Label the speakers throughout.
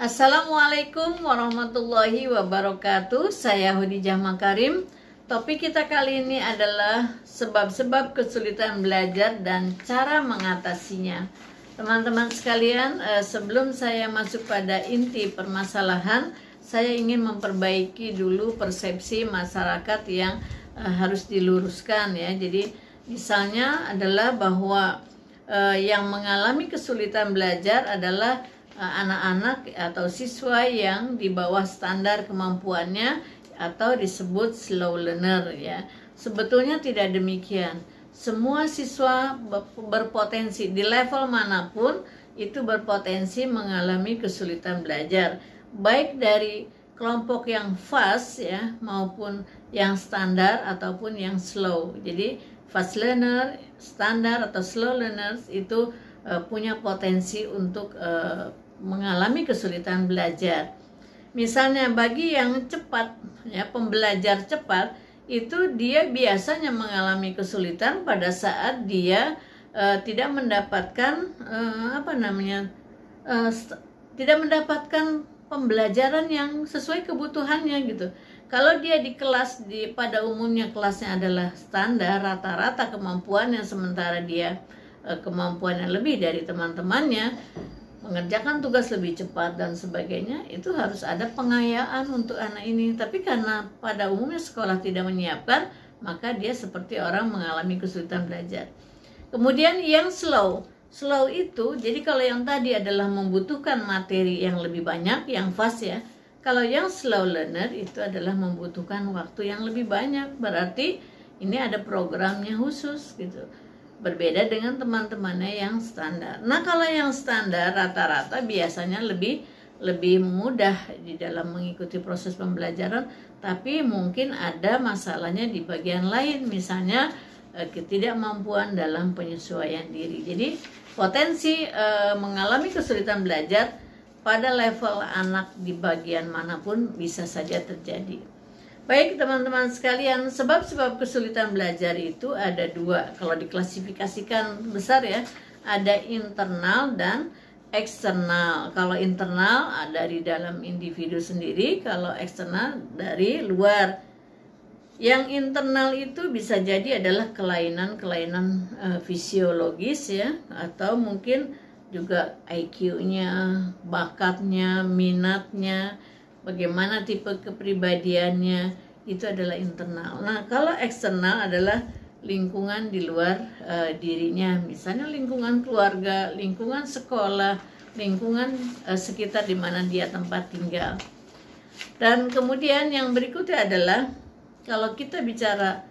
Speaker 1: Assalamualaikum warahmatullahi wabarakatuh. Saya Khadijah Makarim. Topik kita kali ini adalah sebab-sebab kesulitan belajar dan cara mengatasinya. Teman-teman sekalian, sebelum saya masuk pada inti permasalahan, saya ingin memperbaiki dulu persepsi masyarakat yang harus diluruskan ya. Jadi misalnya adalah bahwa yang mengalami kesulitan belajar adalah anak-anak atau siswa yang di bawah standar kemampuannya atau disebut slow learner ya. Sebetulnya tidak demikian. Semua siswa berpotensi di level manapun itu berpotensi mengalami kesulitan belajar, baik dari kelompok yang fast ya maupun yang standar ataupun yang slow. Jadi fast learner, standar atau slow learners itu punya potensi untuk mengalami kesulitan belajar. Misalnya bagi yang cepat ya, pembelajar cepat itu dia biasanya mengalami kesulitan pada saat dia tidak mendapatkan tidak mendapatkan pembelajaran yang sesuai kebutuhannya gitu. Kalau dia di kelas pada umumnya kelasnya adalah standar rata-rata kemampuannya, sementara dia kemampuannya lebih dari teman-temannya, mengerjakan tugas lebih cepat dan sebagainya, itu harus ada pengayaan untuk anak ini. Tapi karena pada umumnya sekolah tidak menyiapkan, maka dia seperti orang mengalami kesulitan belajar. Kemudian yang slow itu, jadi kalau yang tadi adalah membutuhkan materi yang lebih banyak, yang fast ya. Kalau yang slow learner itu adalah membutuhkan waktu yang lebih banyak, berarti ini ada programnya khusus gitu. Berbeda dengan teman-temannya yang standar. Nah, kalau yang standar rata-rata biasanya lebih mudah di dalam mengikuti proses pembelajaran, tapi mungkin ada masalahnya di bagian lain, misalnya ketidakmampuan dalam penyesuaian diri. Jadi, potensi mengalami kesulitan belajar pada level anak di bagian manapun bisa saja terjadi. Baik teman-teman sekalian, sebab-sebab kesulitan belajar itu ada dua. Kalau diklasifikasikan besar ya, ada internal dan eksternal. Kalau internal dari dalam individu sendiri, kalau eksternal dari luar. Yang internal itu bisa jadi adalah kelainan-kelainan fisiologis ya, atau mungkin juga IQ-nya, bakatnya, minatnya, bagaimana tipe kepribadiannya, itu adalah internal. Nah, kalau eksternal adalah lingkungan di luar dirinya, misalnya lingkungan keluarga, lingkungan sekolah, lingkungan sekitar di mana dia tempat tinggal. Dan kemudian yang berikutnya adalah kalau kita bicara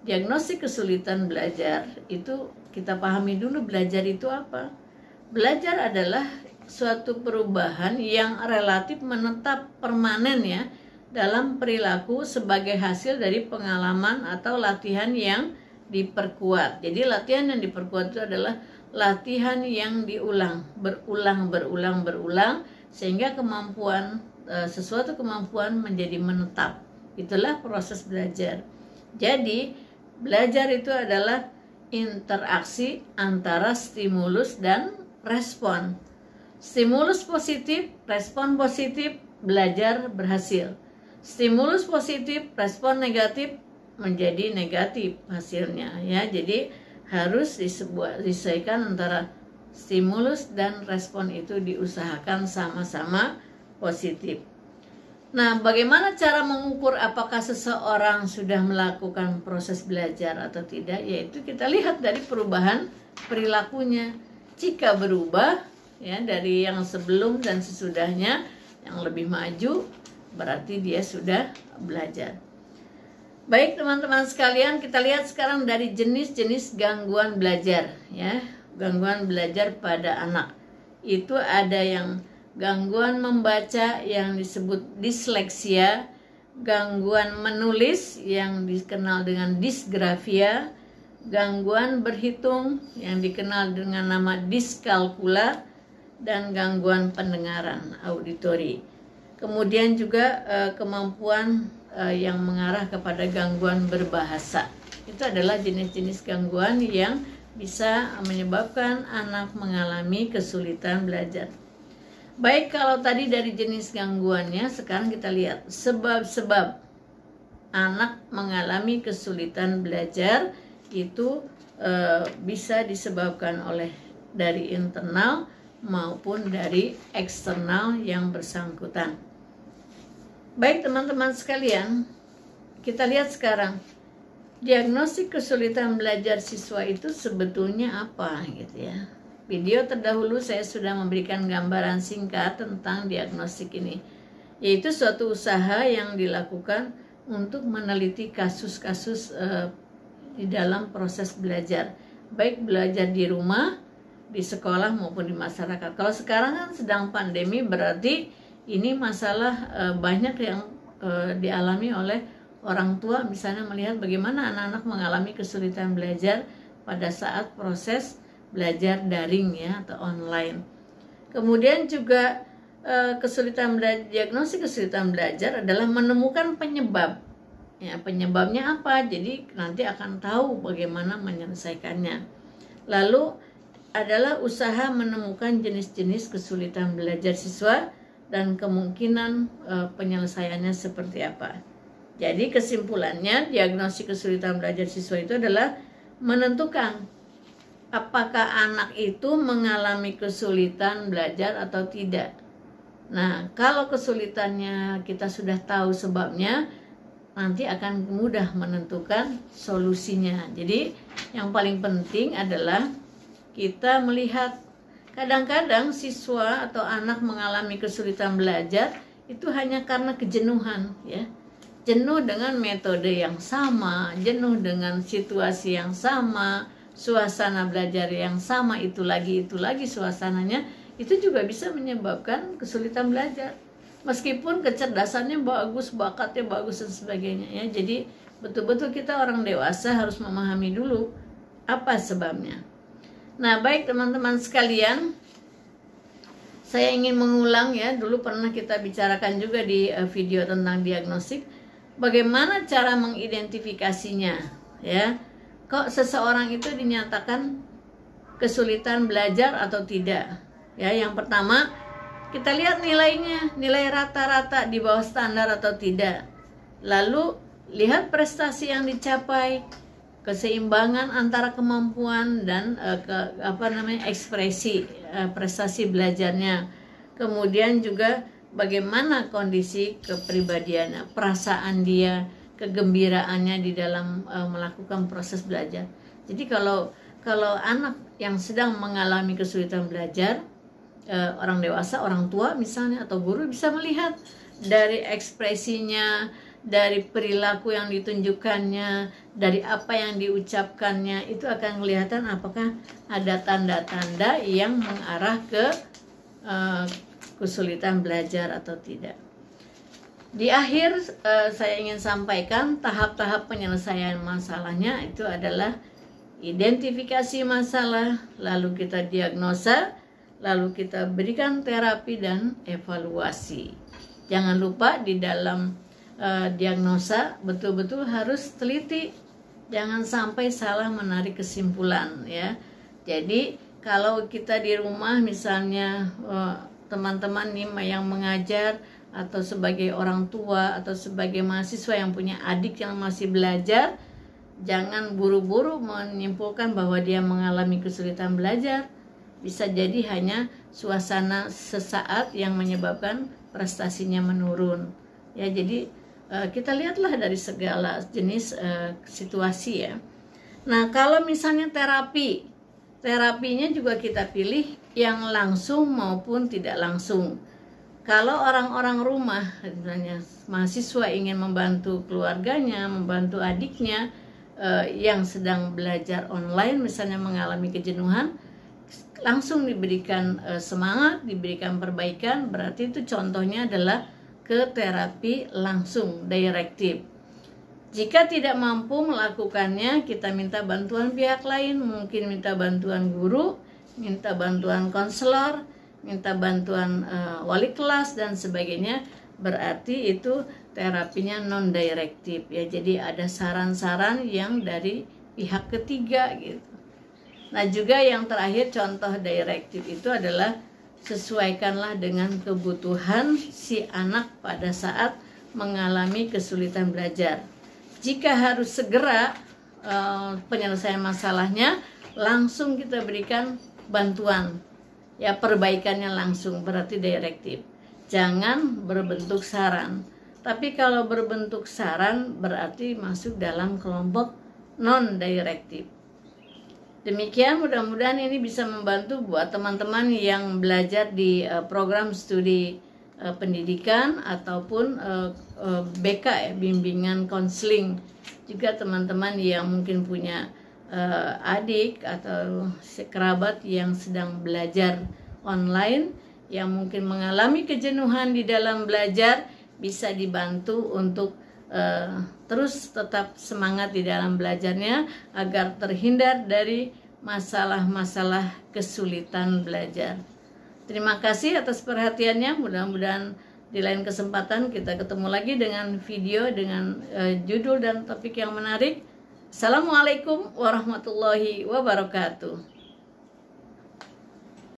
Speaker 1: diagnosis kesulitan belajar, itu kita pahami dulu belajar itu apa. Belajar adalah suatu perubahan yang relatif menetap permanen ya dalam perilaku sebagai hasil dari pengalaman atau latihan yang diperkuat. Jadi latihan yang diperkuat itu adalah latihan yang diulang, berulang sehingga sesuatu kemampuan menjadi menetap. Itulah proses belajar. Jadi belajar itu adalah interaksi antara stimulus dan respon. Stimulus positif, respon positif, belajar berhasil. Stimulus positif, respon negatif, menjadi negatif hasilnya ya. Jadi harus disesuaikan antara stimulus dan respon itu diusahakan sama-sama positif. Nah, bagaimana cara mengukur apakah seseorang sudah melakukan proses belajar atau tidak? Yaitu kita lihat dari perubahan perilakunya. Jika berubah ya dari yang sebelum dan sesudahnya yang lebih maju, berarti dia sudah belajar. Baik teman-teman sekalian, kita lihat sekarang dari jenis-jenis gangguan belajar ya. Gangguan belajar pada anak. Itu ada yang gangguan membaca yang disebut disleksia, gangguan menulis yang dikenal dengan disgrafia, gangguan berhitung yang dikenal dengan nama diskalkula, dan gangguan pendengaran auditori. Kemudian juga kemampuan yang mengarah kepada gangguan berbahasa. Itu adalah jenis-jenis gangguan yang bisa menyebabkan anak mengalami kesulitan belajar. Baik, kalau tadi dari jenis gangguannya, sekarang kita lihat sebab-sebab anak mengalami kesulitan belajar itu bisa disebabkan oleh dari internal maupun dari eksternal yang bersangkutan. Baik teman-teman sekalian, kita lihat sekarang diagnosis kesulitan belajar siswa itu sebetulnya apa gitu ya. Video terdahulu saya sudah memberikan gambaran singkat tentang diagnostik ini, yaitu suatu usaha yang dilakukan untuk meneliti kasus-kasus di dalam proses belajar, baik belajar di rumah, di sekolah maupun di masyarakat. Kalau sekarang kan sedang pandemi, berarti ini masalah banyak yang dialami oleh orang tua, misalnya melihat bagaimana anak-anak mengalami kesulitan belajar pada saat proses belajar daring ya atau online. Kemudian juga kesulitan belajar, diagnosis kesulitan belajar adalah menemukan penyebab. Ya, penyebabnya apa? Jadi nanti akan tahu bagaimana menyelesaikannya. Lalu adalah usaha menemukan jenis-jenis kesulitan belajar siswa dan kemungkinan penyelesaiannya seperti apa. Jadi kesimpulannya, diagnosis kesulitan belajar siswa itu adalah menentukan apakah anak itu mengalami kesulitan belajar atau tidak. Nah, kalau kesulitannya kita sudah tahu sebabnya, nanti akan mudah menentukan solusinya. Jadi, yang paling penting adalah kita melihat kadang-kadang siswa atau anak mengalami kesulitan belajar itu hanya karena kejenuhan, ya. Jenuh dengan metode yang sama, jenuh dengan situasi yang sama, suasana belajar yang sama, itu lagi suasananya, itu juga bisa menyebabkan kesulitan belajar. Meskipun kecerdasannya bagus, bakatnya bagus dan sebagainya ya. Jadi betul-betul kita orang dewasa harus memahami dulu apa sebabnya. Nah, baik teman-teman sekalian, saya ingin mengulang ya, dulu pernah kita bicarakan juga di video tentang diagnostik, bagaimana cara mengidentifikasinya ya. Kok seseorang itu dinyatakan kesulitan belajar atau tidak? Ya, yang pertama kita lihat nilainya, nilai rata-rata di bawah standar atau tidak. Lalu lihat prestasi yang dicapai, keseimbangan antara kemampuan dan ekspresi prestasi belajarnya. Kemudian juga bagaimana kondisi kepribadiannya, perasaan dia, kegembiraannya di dalam melakukan proses belajar. Jadi kalau anak yang sedang mengalami kesulitan belajar, orang dewasa, orang tua misalnya atau guru bisa melihat dari ekspresinya, dari perilaku yang ditunjukkannya, dari apa yang diucapkannya, itu akan kelihatan apakah ada tanda-tanda yang mengarah ke kesulitan belajar atau tidak. Di akhir saya ingin sampaikan tahap-tahap penyelesaian masalahnya itu adalah identifikasi masalah, lalu kita diagnosa, lalu kita berikan terapi dan evaluasi. Jangan lupa di dalam diagnosa betul-betul harus teliti, jangan sampai salah menarik kesimpulan ya. Jadi kalau kita di rumah misalnya teman-teman nih yang mengajar atau sebagai orang tua atau sebagai mahasiswa yang punya adik yang masih belajar, jangan buru-buru menyimpulkan bahwa dia mengalami kesulitan belajar. Bisa jadi hanya suasana sesaat yang menyebabkan prestasinya menurun. Ya, jadi kita lihatlah dari segala jenis situasi ya. Nah, kalau misalnya terapinya juga kita pilih yang langsung maupun tidak langsung. Kalau orang-orang rumah, misalnya mahasiswa ingin membantu keluarganya, membantu adiknya yang sedang belajar online, misalnya mengalami kejenuhan, langsung diberikan semangat, diberikan perbaikan, berarti itu contohnya adalah ke terapi langsung, direktif. Jika tidak mampu melakukannya, kita minta bantuan pihak lain, mungkin minta bantuan guru, minta bantuan konselor, minta bantuan wali kelas dan sebagainya, berarti itu terapinya non direktif ya. Jadi ada saran-saran yang dari pihak ketiga gitu. Nah, juga yang terakhir contoh direktif itu adalah sesuaikanlah dengan kebutuhan si anak pada saat mengalami kesulitan belajar. Jika harus segera penyelesaian masalahnya, langsung kita berikan bantuan, ya, perbaikannya langsung, berarti direktif. Jangan berbentuk saran. Tapi kalau berbentuk saran berarti masuk dalam kelompok non direktif. Demikian, mudah-mudahan ini bisa membantu buat teman-teman yang belajar di program studi pendidikan ataupun BK, ya, bimbingan konseling. Juga teman-teman yang mungkin punya adik atau kerabat yang sedang belajar online, yang mungkin mengalami kejenuhan di dalam belajar, bisa dibantu untuk terus tetap semangat di dalam belajarnya agar terhindar dari masalah-masalah kesulitan belajar. Terima kasih atas perhatiannya. Mudah-mudahan di lain kesempatan kita ketemu lagi dengan video dengan judul dan topik yang menarik. Assalamualaikum warahmatullahi wabarakatuh.